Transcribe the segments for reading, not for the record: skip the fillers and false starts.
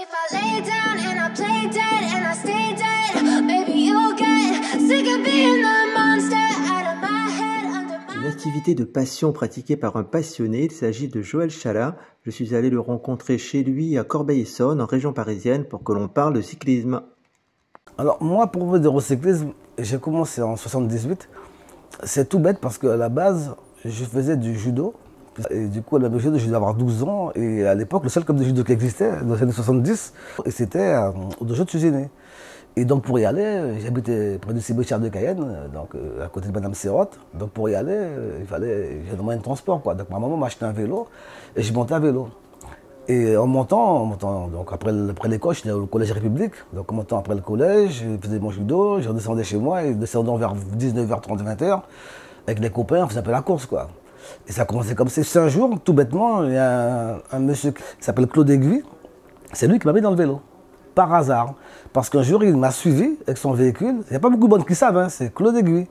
If I lay down and I play dead and I stay dead, baby you'll get sick of being the monster out of my head, under my... Une activité de passion pratiquée par un passionné, il s'agit de Joël Chalat. Je suis allé le rencontrer chez lui à Corbeil-Essonnes, en région parisienne, pour que l'on parle de cyclisme. Alors moi, pour vous dire au cyclisme, j'ai commencé en 78. C'est tout bête parce qu'à la base, je faisais du judo. Et du coup, à la judo, je devais avoir 12 ans. Et à l'époque, le seul club de judo qui existait, dans les années 70, et c'était au dojo de Suziné. Et donc pour y aller, j'habitais près du cimetière de Cayenne, donc à côté de Madame Serrotte. Donc pour y aller, il fallait, j'avais un moyen de transport, quoi. Donc ma maman m'a acheté un vélo et je montais à vélo. Et en montant donc après l'école, j'étais au collège République. Donc en montant après le collège, je faisais mon judo, je redescendais chez moi et descendant vers 19h30, 20h, avec les copains, on faisait un peu la course, quoi. Et ça a commencé comme ça. C'est un jour, tout bêtement, il y a un monsieur qui s'appelle Claude Aiguille, c'est lui qui m'a mis dans le vélo. Par hasard. Parce qu'un jour, il m'a suivi avec son véhicule. Il n'y a pas beaucoup de monde qui savent, hein, c'est Claude Aiguille.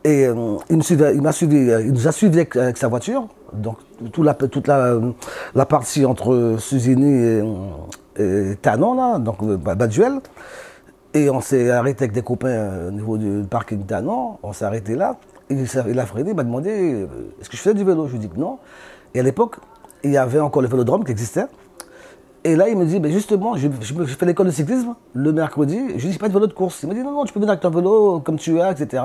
Et il nous a suivis avec sa voiture. Donc toute la partie entre Suzini et Tanon, là, donc Baduel. Et on s'est arrêté avec des copains au niveau du parking Tanon. On s'est arrêté là. Il a freiné, il m'a demandé est-ce que je faisais du vélo. Je lui ai dit que non. Et à l'époque, il y avait encore le vélodrome qui existait. Et là, il me dit, ben justement, je fais l'école de cyclisme le mercredi. Je lui dis, j'ai pas de vélo de course. Il m'a dit, non, non, tu peux venir avec ton vélo comme tu as, etc.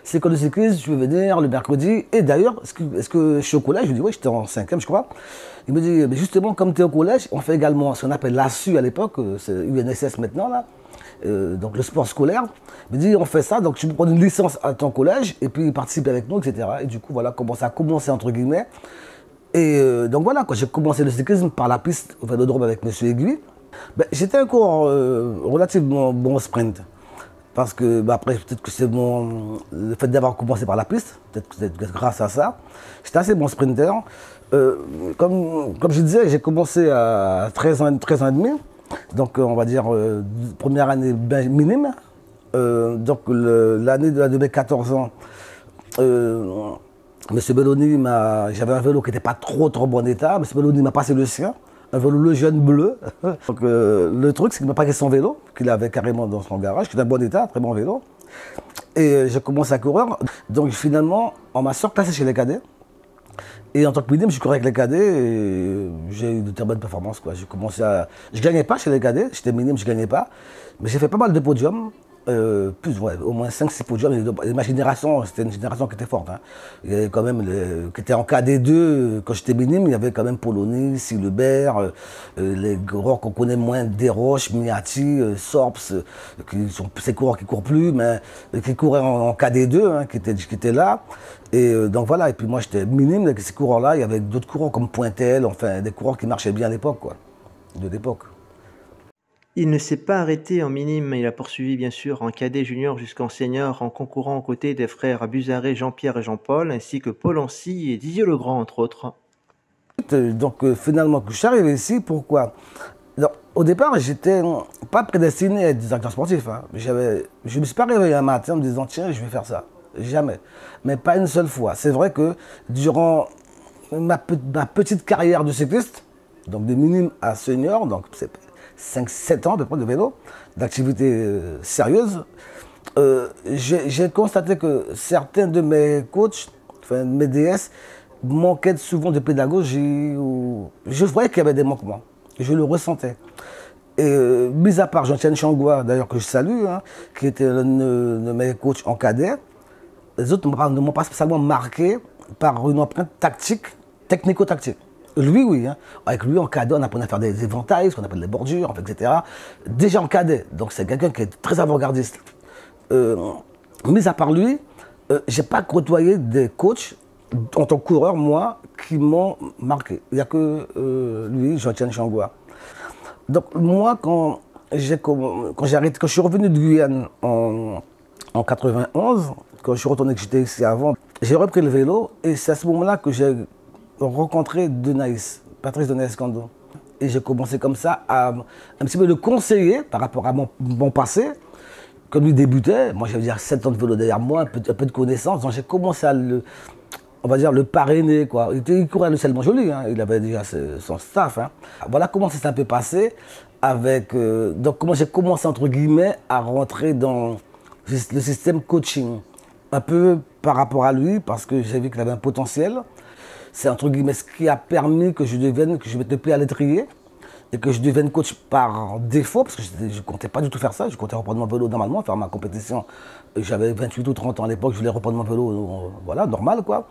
C'est l'école de cyclisme, tu peux venir le mercredi. Et d'ailleurs, est-ce que je suis au collège? Je lui dis, oui, j'étais en 5e, je crois. Il me dit, mais justement, comme tu es au collège, on fait également ce qu'on appelle l'ASU à l'époque, c'est UNSS maintenant, là. Donc le sport scolaire. Il me dit, on fait ça, donc tu peux prendre une licence à ton collège et puis participer avec nous, etc. Et du coup, voilà comment ça a commencé, entre guillemets. Et donc voilà, j'ai commencé le cyclisme par la piste au vélodrome avec M. Aiguille. Ben, j'étais un coureur relativement bon au sprint. Parce que ben, après, peut-être que c'est le fait d'avoir commencé par la piste, peut-être que c'est grâce à ça. J'étais assez bon sprinter. Comme je disais, j'ai commencé à 13 ans et demi. Donc on va dire première année minime. Donc l'année de la 2014 ans. Monsieur Belloni, j'avais un vélo qui n'était pas trop bon état. Monsieur Belloni m'a passé le sien, un vélo Le Jeune bleu. Donc, le truc, c'est qu'il m'a passé son vélo, qu'il avait carrément dans son garage, qui était en bon état, très bon vélo. Et j'ai commencé à courir. Donc finalement, on m'a surclassé chez les cadets. Et en tant que minime, je courais avec les cadets et j'ai eu de très bonnes performances, quoi. J'ai commencé à... Je ne gagnais pas chez les cadets, j'étais minime, je ne gagnais pas. Mais j'ai fait pas mal de podiums. Ouais, au moins 5-6 podiums. Et ma génération, c'était une génération qui était forte. Hein. Il y avait quand même, qui était en KD2, quand j'étais minime, il y avait quand même Polony, Silebert, les coureurs qu'on connaît moins, Desroches, Miati, Sorps, qui sont ces coureurs qui ne courent plus, mais qui couraient en KD2, hein, qui étaient là. Et donc voilà, et puis moi j'étais minime avec ces coureurs-là, il y avait d'autres coureurs comme Pointel, enfin des coureurs qui marchaient bien à l'époque, quoi, de l'époque. Il ne s'est pas arrêté en minime, il a poursuivi bien sûr en cadet junior jusqu'en senior en concourant aux côtés des frères Buzaré, Jean-Pierre et Jean-Paul, ainsi que Paul Ancy et Didier Legrand entre autres. Donc finalement, je suis arrivé ici, pourquoi? Donc, au départ, j'étais pas prédestiné à être directeur sportif. Hein. Je ne me suis pas réveillé un matin en me disant tiens, je vais faire ça. Jamais. Mais pas une seule fois. C'est vrai que durant ma petite carrière de cycliste, donc de minime à senior, donc c'est 5-7 ans à peu près de vélo, d'activité sérieuse, j'ai constaté que certains de mes coachs, enfin mes DS, manquaient souvent de pédagogie. Je voyais qu'il y avait des manquements. Je le ressentais. Et mis à part Jean-Tienne Changwa, d'ailleurs que je salue, hein, qui était l'un de mes coachs en cadet, les autres ne m'ont pas spécialement marqué par une empreinte tactique, technico-tactique. Lui, oui. Hein. Avec lui, en cadet, on apprenait à faire des éventails, ce qu'on appelle des bordures, etc. Déjà en cadet. Donc c'est quelqu'un qui est très avant-gardiste. Mis à part lui, je n'ai pas côtoyé des coachs, en tant que coureur, moi, qui m'ont marqué. Il n'y a que lui, Jean-Tienne Changwa. Donc moi, quand je suis revenu de Guyane en 91, quand je suis retourné, que j'étais ici avant, j'ai repris le vélo et c'est à ce moment-là que j'ai rencontré Patrice Denaïs-Kando. Et j'ai commencé comme ça à un petit peu le conseiller par rapport à mon passé. Comme lui débutait, moi j'avais dire 7 ans de vélo derrière moi, un peu de connaissances, donc j'ai commencé à on va dire le parrainer, quoi. Il courait le Sellement Joli, hein. Il avait déjà son staff. Hein. Voilà comment ça s'est un peu passé. avec, donc comment j'ai commencé entre guillemets à rentrer dans le système coaching. Un peu par rapport à lui, parce que j'ai vu qu'il avait un potentiel. C'est entre guillemets ce qui a permis que je mette le pied à l'étrier et que je devienne coach par défaut, parce que je ne comptais pas du tout faire ça. Je comptais reprendre mon vélo normalement, faire ma compétition. J'avais 28 ou 30 ans à l'époque, je voulais reprendre mon vélo, voilà, normal quoi.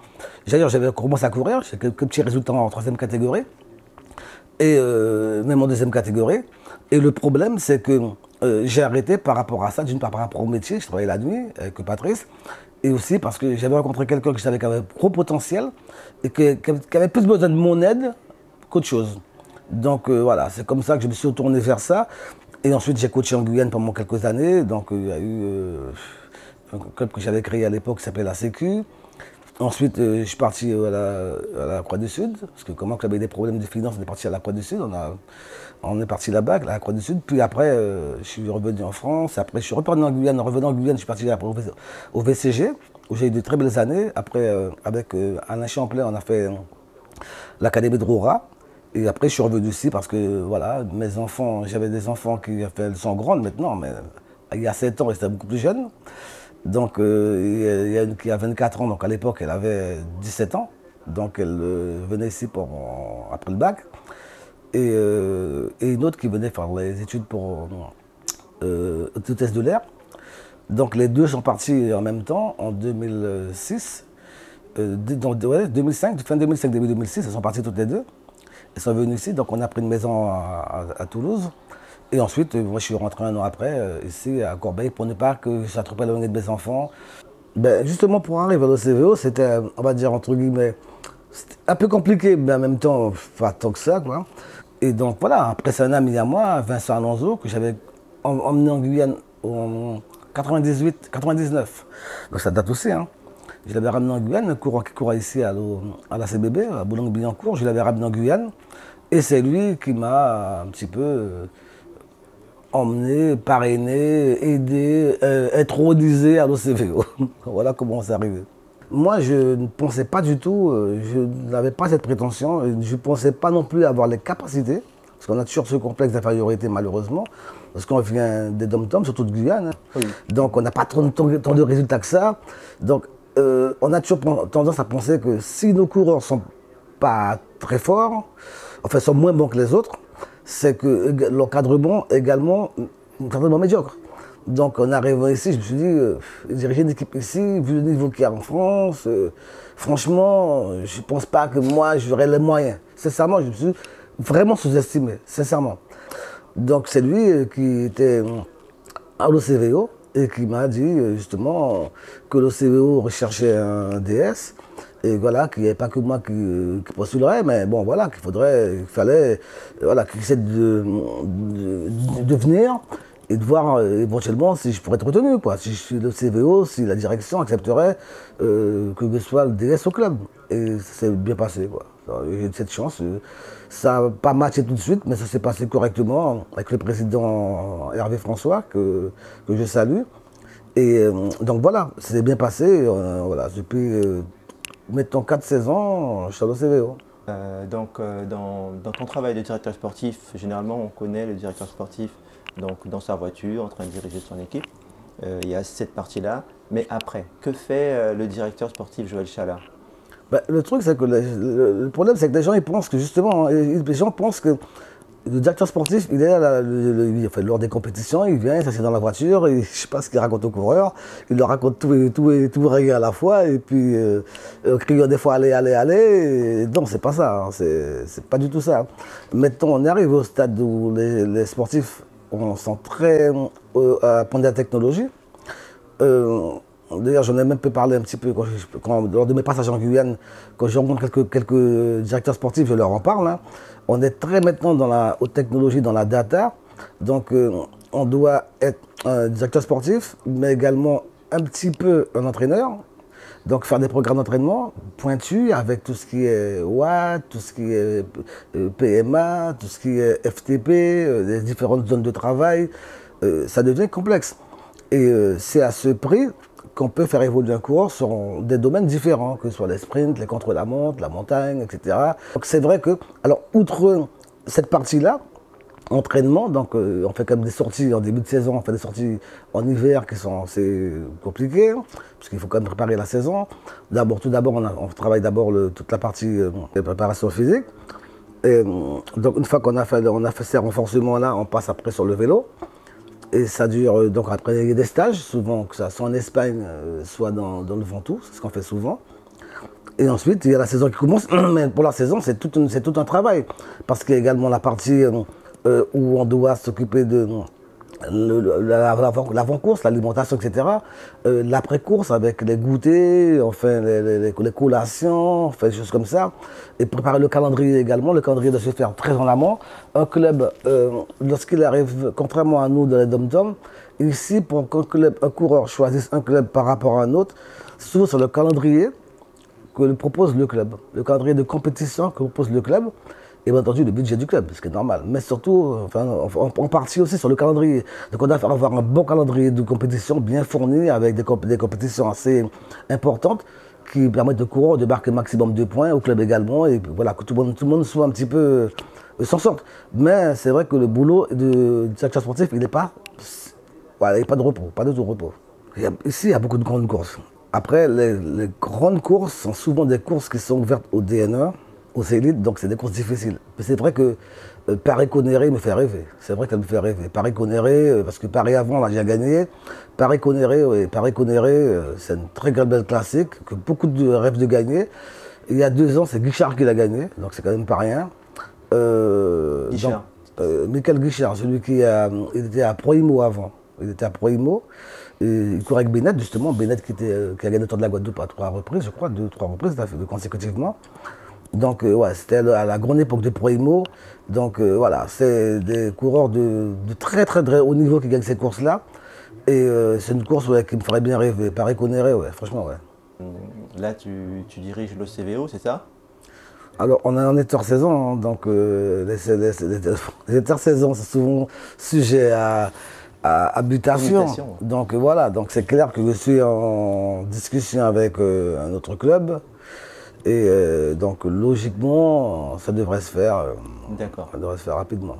D'ailleurs, j'avais commencé à courir, j'ai quelques petits résultats en troisième catégorie, et même en deuxième catégorie. Et le problème, c'est que j'ai arrêté par rapport à ça, d'une part par rapport au métier, je travaillais la nuit avec Patrice, et aussi parce que j'avais rencontré quelqu'un que je savais qui avait gros potentiel et qui avait plus besoin de mon aide qu'autre chose. Donc voilà, c'est comme ça que je me suis tourné vers ça. Et ensuite, j'ai coaché en Guyane pendant quelques années. Donc il y a eu un club que j'avais créé à l'époque qui s'appelait la Sécu. Ensuite, je suis parti à la Croix du Sud, parce que comme j'avais des problèmes de finances, on est parti à la Croix du Sud, on est parti là-bas, à la Croix du Sud. Puis après, je suis revenu en France. Après, je suis reparti en Guyane. En revenant en Guyane, je suis parti au VCG, où j'ai eu de très belles années. Après, avec Alain Champlain, on a fait l'Académie de Roura. Et après, je suis revenu ici parce que, voilà, mes enfants, j'avais des enfants elles sont grandes maintenant, mais il y a 7 ans, ils étaient beaucoup plus jeunes. Donc, il y a une qui a 24 ans, donc à l'époque, elle avait 17 ans. Donc, elle venait ici après le bac. Et une autre qui venait faire les études pour hôtesse de l'air. Donc, les deux sont partis en même temps, en 2006. 2005, fin 2005, début 2006, elles sont parties toutes les deux. Elles sont venues ici, donc on a pris une maison à Toulouse. Et ensuite, moi, je suis rentré un an après, ici, à Corbeil, pour ne pas que je sois trop éloigné de mes enfants. Ben, justement, pour arriver au CVO, c'était, on va dire, entre guillemets, c'était un peu compliqué, mais en même temps, pas tant que ça, quoi. Et donc, voilà, après, c'est un ami à moi, Vincent Alonso, que j'avais emmené en Guyane en 98, 99. Donc, ça date aussi, hein. Je l'avais ramené en Guyane, un coureur qui courait ici à la CBB, à Boulogne-Billancourt, je l'avais ramené en Guyane. Et c'est lui qui m'a un petit peu emmené, parrainé, aidé, intronisé à l'OCVO. Voilà comment c'est arrivé. Moi, je ne pensais pas du tout, je n'avais pas cette prétention, je ne pensais pas non plus avoir les capacités, parce qu'on a toujours ce complexe d'infériorité malheureusement, parce qu'on vient des dom-toms, surtout de Guyane. Hein. Oui. Donc on n'a pas tant de résultats que ça. Donc on a toujours tendance à penser que si nos coureurs ne sont pas très forts, enfin sont moins bons que les autres, c'est que l'encadrement également certainement médiocre. Donc en arrivant ici, je me suis dit, diriger une équipe ici, vu le niveau qu'il y a en France, franchement, je ne pense pas que moi j'aurais les moyens. Sincèrement, je me suis vraiment sous-estimé, sincèrement. Donc c'est lui qui était à l'OCVO et qui m'a dit justement que l'OCVO recherchait un DS. Et voilà, qu'il n'y avait pas que moi qui postulerais, mais bon, voilà, qu'il fallait, voilà, qu'il essaie de venir et de voir éventuellement si je pourrais être retenu, quoi. Si je suis le CVO, si la direction accepterait que je sois le DS au club. Et ça s'est bien passé, quoi. J'ai eu cette chance. Ça n'a pas matché tout de suite, mais ça s'est passé correctement avec le président Hervé François, que je salue. Et donc voilà, ça s'est bien passé. Voilà, depuis mettons 4 saisons, je suis à l'OCVO. Dans ton travail de directeur sportif, généralement on connaît le directeur sportif donc, dans sa voiture, en train de diriger son équipe. Il y a cette partie-là. Mais après, que fait le directeur sportif Joël Chala? Le truc, c'est que le problème, c'est que les gens ils pensent que justement, les gens pensent que le directeur sportif, il est là, lors des compétitions, il vient, il s'assied dans la voiture, et je ne sais pas ce qu'il raconte aux coureurs, il leur raconte tout et rien à la fois, et puis criant des fois allez, allez, allez. Non, c'est pas ça, hein, c'est pas du tout ça. Maintenant, on arrive au stade où les sportifs sont très à prendre la technologie. D'ailleurs, j'en ai même peu parlé un petit peu lors de mes passages en Guyane, quand je rencontre quelques directeurs sportifs, je leur en parle. Hein. On est très maintenant dans la haute technologie, dans la data. Donc, on doit être un directeur sportif, mais également un petit peu un entraîneur. Donc, faire des programmes d'entraînement pointus avec tout ce qui est Watt, tout ce qui est PMA, tout ce qui est FTP, les différentes zones de travail. Ça devient complexe. Et c'est à ce prix qu'on peut faire évoluer un coureur sur des domaines différents, que ce soit les sprints, les contre-la-montre, la montagne, etc. Donc c'est vrai que, alors outre cette partie-là, entraînement. Donc on fait quand même des sorties en début de saison, on fait des sorties en hiver qui sont assez compliquées, hein, parce qu'il faut quand même préparer la saison. Tout d'abord, on travaille d'abord toute la partie de préparation physique. Et, donc une fois qu'on a fait ces renforcements-là, on passe après sur le vélo. Et ça dure, donc après il y a des stages, souvent que ça soit en Espagne, soit dans le Ventoux, c'est ce qu'on fait souvent. Et ensuite, il y a la saison qui commence, mais pour la saison, c'est tout un travail. Parce qu'il y a également la partie où on doit s'occuper de l'avant-course, l'alimentation, etc. L'après-course avec les goûters, enfin les collations, enfin des choses comme ça. Et préparer le calendrier également. Le calendrier doit se faire très en amont. Un club, lorsqu'il arrive, contrairement à nous dans les dom-toms, ici, pour qu'un coureur choisisse un club par rapport à un autre, souvent sur le calendrier que propose le club, le calendrier de compétition que propose le club, et bien entendu le budget du club, ce qui est normal, mais surtout, enfin, en partie aussi sur le calendrier. Donc on doit avoir un bon calendrier de compétition bien fourni, avec des compétitions assez importantes, qui permettent aux coureurs de marquer maximum de points, au club également, et voilà, que tout le monde soit un petit peu, s'en sorte. Mais c'est vrai que le boulot du directeur sportif, il n'est pas, voilà, il n'y a pas de repos, pas de tout repos. Ici, il y a beaucoup de grandes courses. Après, les grandes courses sont souvent des courses qui sont ouvertes au DN1, aux élites, donc c'est des courses difficiles. Mais c'est vrai que Paris-Conneré me fait rêver. C'est vrai qu'elle me fait rêver. Paris-Conneré, parce que Paris avant, là, j'ai gagné. Paris-Conneré, oui, Paris-Conneré, c'est une très belle classique, que beaucoup de rêvent de gagner. Il y a 2 ans, c'est Guichard qui l'a gagné, donc c'est quand même pas rien. Guichard. Michael Guichard, celui il était à Proimo avant. Il était à Proimo. Il courait avec Bennett, justement. Bennett qui a gagné le Tour de la Guadeloupe à 3 reprises, je crois, 2 ou 3 reprises consécutivement. Donc ouais, c'était à la grande époque de Proimo. Donc voilà, c'est des coureurs de très haut niveau qui gagnent ces courses-là. Et c'est une course qui me ferait bien rêver. Paris-Conneré, ouais, franchement, ouais. Là, tu diriges le CVO, c'est ça? Alors, on est hors saison, hein, donc les intersaisons, c'est souvent sujet à mutation. Donc voilà, donc c'est clair que je suis en discussion avec un autre club. Et donc logiquement, ça devrait se faire. D'accord. Ça devrait se faire rapidement.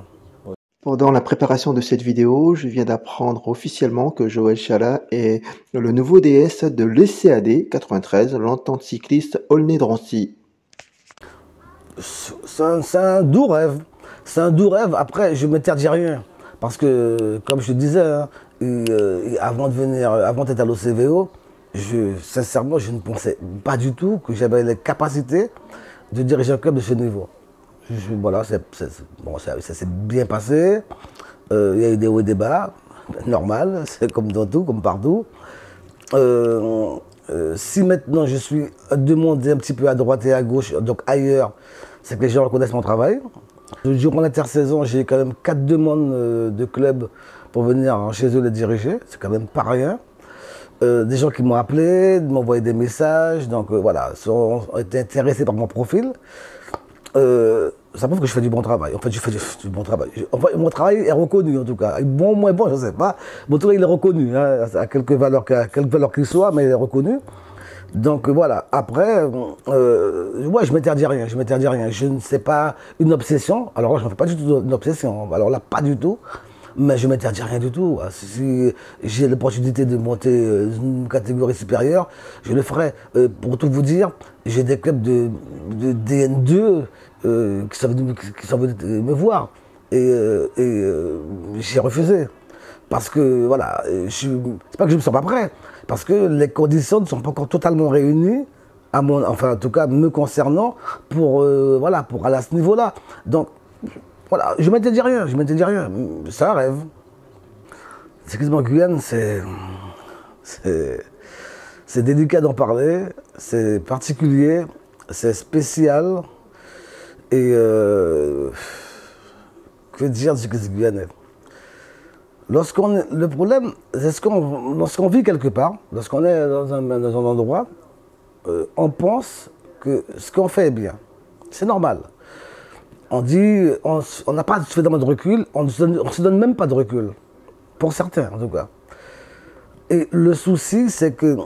Pendant la préparation de cette vidéo, je viens d'apprendre officiellement que Joël Chala est le nouveau DS de l'ECAD 93, l'entente cycliste Aulnay-Drancy. C'est un doux rêve. C'est un doux rêve. Après, je ne m'interdis rien. Parce que, comme je te disais, hein, avant d'être à l'OCVO, sincèrement, je ne pensais pas du tout que j'avais les capacités de diriger un club de ce niveau. Voilà, ça s'est bien passé. Il y a eu des hauts et des bas, normal, c'est comme dans tout, comme partout. Si maintenant je suis demandé un petit peu à droite et à gauche, donc ailleurs, c'est que les gens reconnaissent mon travail. Durant l'intersaison, j'ai quand même 4 demandes de clubs pour venir chez eux les diriger. C'est quand même pas rien. Des gens qui m'ont appelé, m'ont envoyé des messages, donc voilà, ont été intéressés par mon profil. Ça prouve que je fais du bon travail. En fait, je fais du bon travail. Mon travail est reconnu en tout cas. Bon ou moins bon, je ne sais pas. Mon travail il est reconnu, hein, à quelque valeur qu'il soit, mais il est reconnu. Donc voilà, après, ouais, je m'interdis rien, je ne sais pas, une obsession, alors là, je ne fais pas du tout une obsession, alors là, pas du tout, mais je ne m'interdis rien du tout. Si j'ai l'opportunité de monter une catégorie supérieure, je le ferai. Pour tout vous dire, j'ai des clubs de DN2 qui sont venus me voir, et j'ai refusé. Parce que, voilà, c'est pas que je ne me sens pas prêt, parce que les conditions ne sont pas encore totalement réunies, enfin en tout cas me concernant, pour aller à ce niveau-là. Donc, voilà, je ne m'interdis rien, c'est un rêve. Le cyclisme en Guyane, c'est délicat d'en parler, c'est particulier, c'est spécial, et que dire du cyclisme guyanais? Le problème, c'est lorsqu'on vit quelque part, lorsqu'on est dans un endroit, on pense que ce qu'on fait est bien. C'est normal. On dit, on n'a pas suffisamment de recul, on ne se donne même pas de recul. Pour certains, en tout cas. Et le souci, c'est que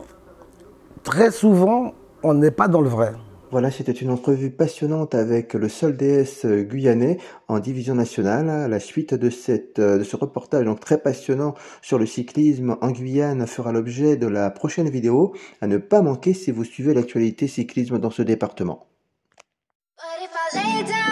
très souvent, on n'est pas dans le vrai. Voilà, c'était une entrevue passionnante avec le Sol DS guyanais en division nationale. La suite de ce reportage, donc très passionnant sur le cyclisme en Guyane, fera l'objet de la prochaine vidéo à ne pas manquer si vous suivez l'actualité cyclisme dans ce département. But if I lay down